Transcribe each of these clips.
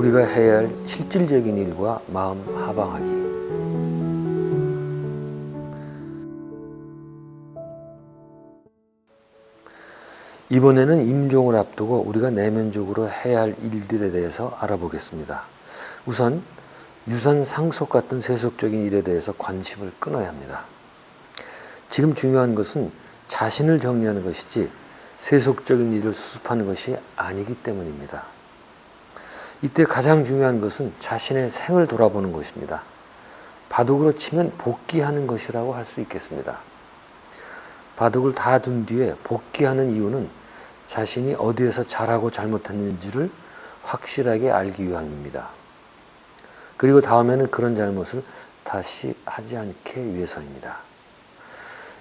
우리가 해야 할 실질적인 일과 마음 하방하기. 이번에는 임종을 앞두고 우리가 내면적으로 해야 할 일들에 대해서 알아보겠습니다. 우선 유산 상속 같은 세속적인 일에 대해서 관심을 끊어야 합니다. 지금 중요한 것은 자신을 정리하는 것이지 세속적인 일을 수습하는 것이 아니기 때문입니다. 이때 가장 중요한 것은 자신의 생을 돌아보는 것입니다. 바둑으로 치면 복귀하는 것이라고 할 수 있겠습니다. 바둑을 다 둔 뒤에 복귀하는 이유는 자신이 어디에서 잘하고 잘못했는지를 확실하게 알기 위함입니다. 그리고 다음에는 그런 잘못을 다시 하지 않게 위해서입니다.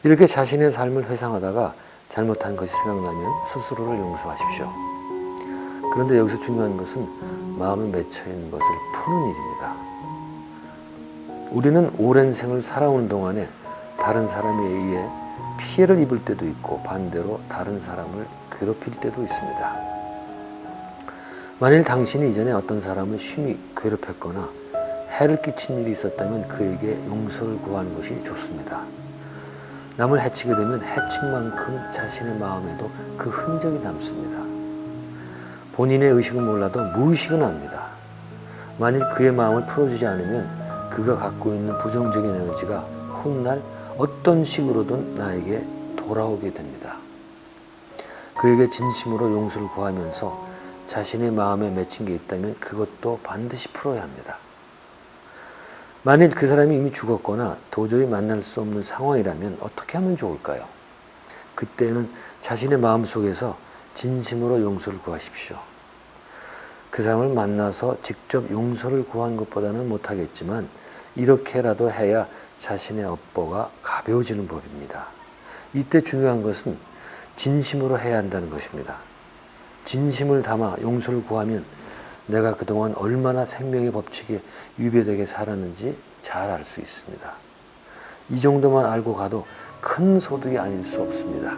이렇게 자신의 삶을 회상하다가 잘못한 것이 생각나면 스스로를 용서하십시오. 그런데 여기서 중요한 것은 마음에 맺혀 있는 것을 푸는 일입니다. 우리는 오랜 생을 살아오는 동안에 다른 사람에 의해 피해를 입을 때도 있고 반대로 다른 사람을 괴롭힐 때도 있습니다. 만일 당신이 이전에 어떤 사람을 심히 괴롭혔거나 해를 끼친 일이 있었다면 그에게 용서를 구하는 것이 좋습니다. 남을 해치게 되면 해친 만큼 자신의 마음에도 그 흔적이 남습니다. 본인의 의식은 몰라도 무의식은 압니다. 만일 그의 마음을 풀어주지 않으면 그가 갖고 있는 부정적인 에너지가 훗날 어떤 식으로든 나에게 돌아오게 됩니다. 그에게 진심으로 용서를 구하면서 자신의 마음에 맺힌 게 있다면 그것도 반드시 풀어야 합니다. 만일 그 사람이 이미 죽었거나 도저히 만날 수 없는 상황이라면 어떻게 하면 좋을까요? 그때는 자신의 마음속에서 진심으로 용서를 구하십시오. 그 사람을 만나서 직접 용서를 구하는 것보다는 못하겠지만 이렇게라도 해야 자신의 업보가 가벼워지는 법입니다. 이때 중요한 것은 진심으로 해야 한다는 것입니다. 진심을 담아 용서를 구하면 내가 그동안 얼마나 생명의 법칙에 위배되게 살았는지 잘 알 수 있습니다. 이 정도만 알고 가도 큰 소득이 아닐 수 없습니다.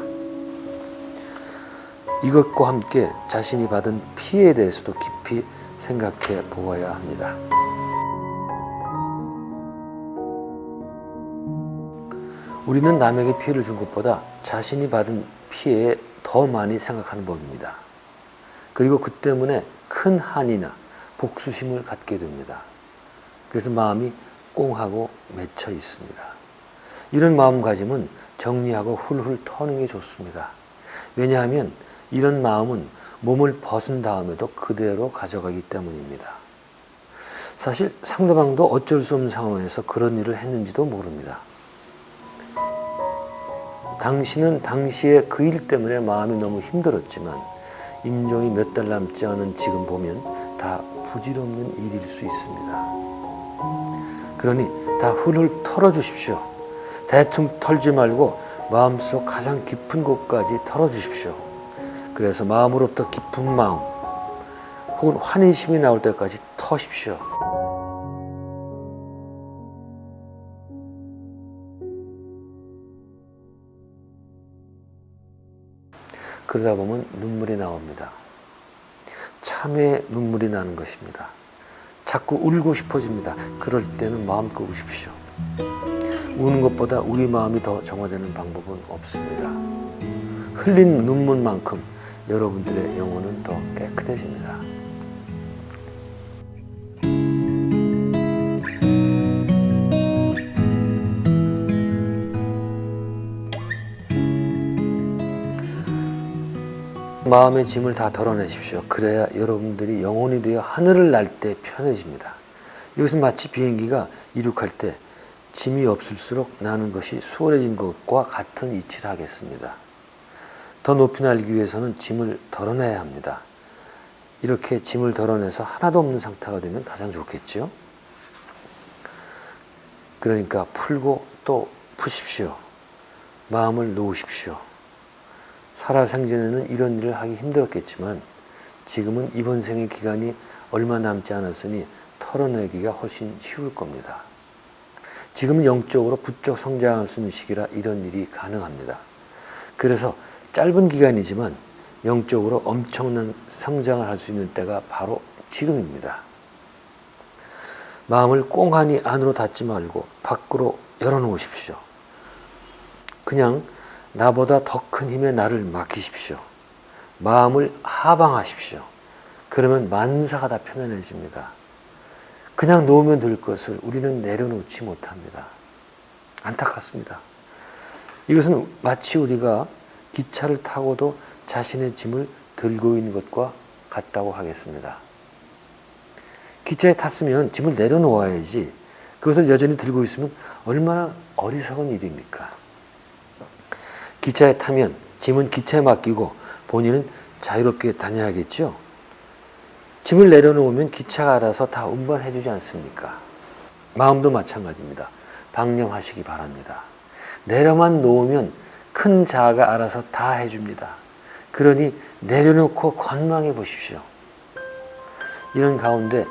이것과 함께 자신이 받은 피해에 대해서도 깊이 생각해 보아야 합니다. 우리는 남에게 피해를 준 것보다 자신이 받은 피해에 더 많이 생각하는 법입니다. 그리고 그 때문에 큰 한이나 복수심을 갖게 됩니다. 그래서 마음이 꽁하고 맺혀 있습니다. 이런 마음가짐은 정리하고 훌훌 터는 게 좋습니다. 왜냐하면 이런 마음은 몸을 벗은 다음에도 그대로 가져가기 때문입니다. 사실 상대방도 어쩔 수 없는 상황에서 그런 일을 했는지도 모릅니다. 당신은 당시에 그 일 때문에 마음이 너무 힘들었지만 임종이 몇 달 남지 않은 지금 보면 다 부질없는 일일 수 있습니다. 그러니 다 훌훌 털어주십시오. 대충 털지 말고 마음속 가장 깊은 곳까지 털어주십시오. 그래서 마음으로부터 깊은 마음 혹은 환희심이 나올 때까지 터십시오. 그러다 보면 눈물이 나옵니다. 참회 눈물이 나는 것입니다. 자꾸 울고 싶어집니다. 그럴 때는 마음 끄우십시오. 우는 것보다 우리 마음이 더 정화되는 방법은 없습니다. 흘린 눈물만큼 여러분들의 영혼은 더 깨끗해집니다. 마음의 짐을 다 덜어내십시오. 그래야 여러분들이 영혼이 되어 하늘을 날 때 편해집니다. 여기서 마치 비행기가 이륙할 때 짐이 없을수록 나는 것이 수월해진 것과 같은 이치를 하겠습니다. 더 높이 날기 위해서는 짐을 덜어내야 합니다. 이렇게 짐을 덜어내서 하나도 없는 상태가 되면 가장 좋겠죠. 그러니까 풀고 또 푸십시오. 마음을 놓으십시오. 살아생전에는 이런 일을 하기 힘들었겠지만 지금은 이번 생의 기간이 얼마 남지 않았으니 털어내기가 훨씬 쉬울 겁니다. 지금은 영적으로 부쩍 성장할 수 있는 시기라 이런 일이 가능합니다. 그래서 짧은 기간이지만 영적으로 엄청난 성장을 할 수 있는 때가 바로 지금입니다. 마음을 꽁하니 안으로 닫지 말고 밖으로 열어놓으십시오. 그냥 나보다 더 큰 힘에 나를 맡기십시오. 마음을 하방하십시오. 그러면 만사가 다 편안해집니다. 그냥 놓으면 될 것을 우리는 내려놓지 못합니다. 안타깝습니다. 이것은 마치 우리가 기차를 타고도 자신의 짐을 들고 있는 것과 같다고 하겠습니다. 기차에 탔으면 짐을 내려놓아야지 그것을 여전히 들고 있으면 얼마나 어리석은 일입니까? 기차에 타면 짐은 기차에 맡기고 본인은 자유롭게 다녀야겠죠? 짐을 내려놓으면 기차가 알아서 다 운반해 주지 않습니까? 마음도 마찬가지입니다. 방념하시기 바랍니다. 내려만 놓으면 큰 자아가 알아서 다 해줍니다. 그러니 내려놓고 관망해 보십시오. 이런 가운데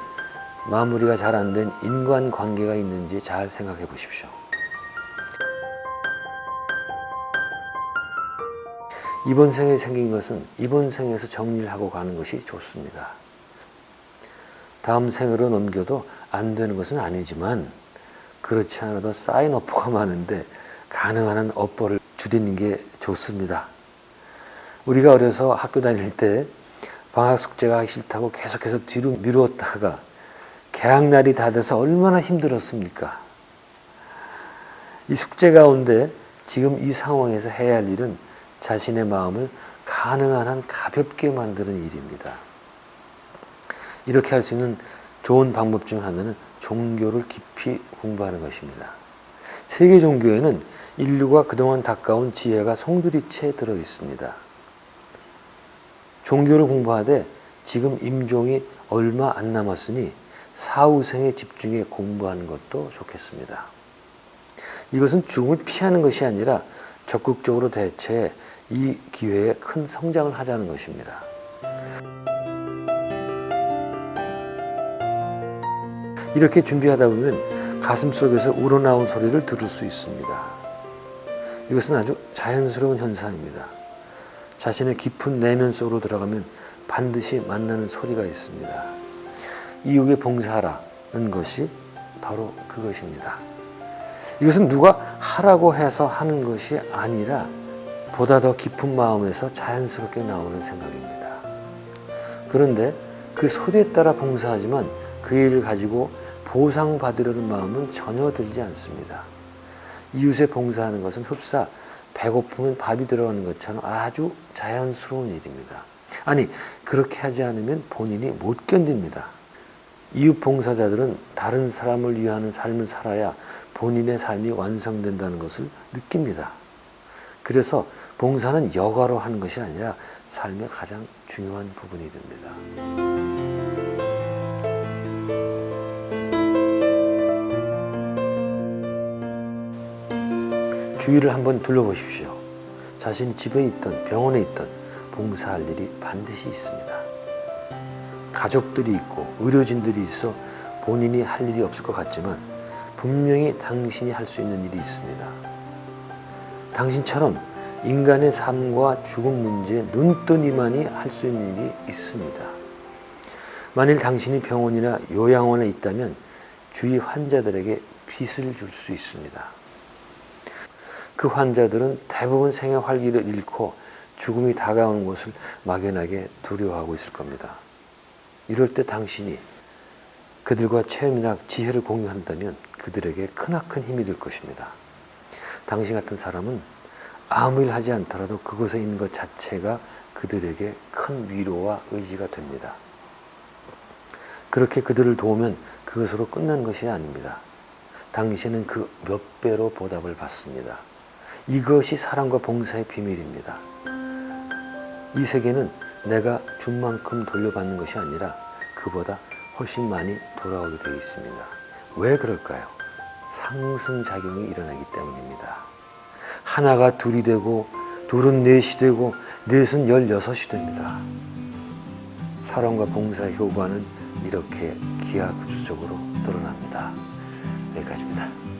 마무리가 잘 안 된 인간관계가 있는지 잘 생각해 보십시오. 이번 생에 생긴 것은 이번 생에서 정리를 하고 가는 것이 좋습니다. 다음 생으로 넘겨도 안 되는 것은 아니지만 그렇지 않아도 쌓인 업보가 많은데 가능한 한 업보를 줄이는 게 좋습니다. 우리가 어려서 학교 다닐 때 방학 숙제가 하기 싫다고 계속해서 뒤로 미루었다가 개학날이 다 돼서 얼마나 힘들었습니까? 이 숙제 가운데 지금 이 상황에서 해야 할 일은 자신의 마음을 가능한 한 가볍게 만드는 일입니다. 이렇게 할 수 있는 좋은 방법 중 하나는 종교를 깊이 공부하는 것입니다. 세계 종교에는 인류가 그동안 닦아온 지혜가 송두리째 들어 있습니다. 종교를 공부하되 지금 임종이 얼마 안 남았으니 사후생에 집중해 공부하는 것도 좋겠습니다. 이것은 죽음을 피하는 것이 아니라 적극적으로 대처해 이 기회에 큰 성장을 하자는 것입니다. 이렇게 준비하다 보면 가슴속에서 우러나온 소리를 들을 수 있습니다. 이것은 아주 자연스러운 현상입니다. 자신의 깊은 내면 속으로 들어가면 반드시 만나는 소리가 있습니다. 이웃에 봉사하라는 것이 바로 그것입니다. 이것은 누가 하라고 해서 하는 것이 아니라 보다 더 깊은 마음에서 자연스럽게 나오는 생각입니다. 그런데 그 소리에 따라 봉사하지만 그 일을 가지고 보상받으려는 마음은 전혀 들지 않습니다. 이웃에 봉사하는 것은 흡사 배고프면 밥이 들어가는 것처럼 아주 자연스러운 일입니다. 아니, 그렇게 하지 않으면 본인이 못 견딥니다. 이웃 봉사자들은 다른 사람을 위하는 삶을 살아야 본인의 삶이 완성된다는 것을 느낍니다. 그래서 봉사는 여가로 하는 것이 아니라 삶의 가장 중요한 부분이 됩니다. 주위를 한번 둘러보십시오. 자신이 집에 있던 병원에 있던 봉사할 일이 반드시 있습니다. 가족들이 있고 의료진들이 있어 본인이 할 일이 없을 것 같지만 분명히 당신이 할 수 있는 일이 있습니다. 당신처럼 인간의 삶과 죽음 문제에 눈뜨니만이 할 수 있는 일이 있습니다. 만일 당신이 병원이나 요양원에 있다면 주위 환자들에게 빚을 줄 수 있습니다. 그 환자들은 대부분 생의 활기를 잃고 죽음이 다가오는 것을 막연하게 두려워하고 있을 겁니다. 이럴 때 당신이 그들과 체험이나 지혜를 공유한다면 그들에게 크나큰 힘이 될 것입니다. 당신 같은 사람은 아무 일 하지 않더라도 그곳에 있는 것 자체가 그들에게 큰 위로와 의지가 됩니다. 그렇게 그들을 도우면 그것으로 끝난 것이 아닙니다. 당신은 그 몇 배로 보답을 받습니다. 이것이 사랑과 봉사의 비밀입니다. 이 세계는 내가 준 만큼 돌려받는 것이 아니라 그보다 훨씬 많이 돌아오게 되어 있습니다. 왜 그럴까요? 상승작용이 일어나기 때문입니다. 하나가 둘이 되고 둘은 넷이 되고 넷은 16이 됩니다. 사랑과 봉사의 효과는 이렇게 기하급수적으로 늘어납니다. 여기까지입니다.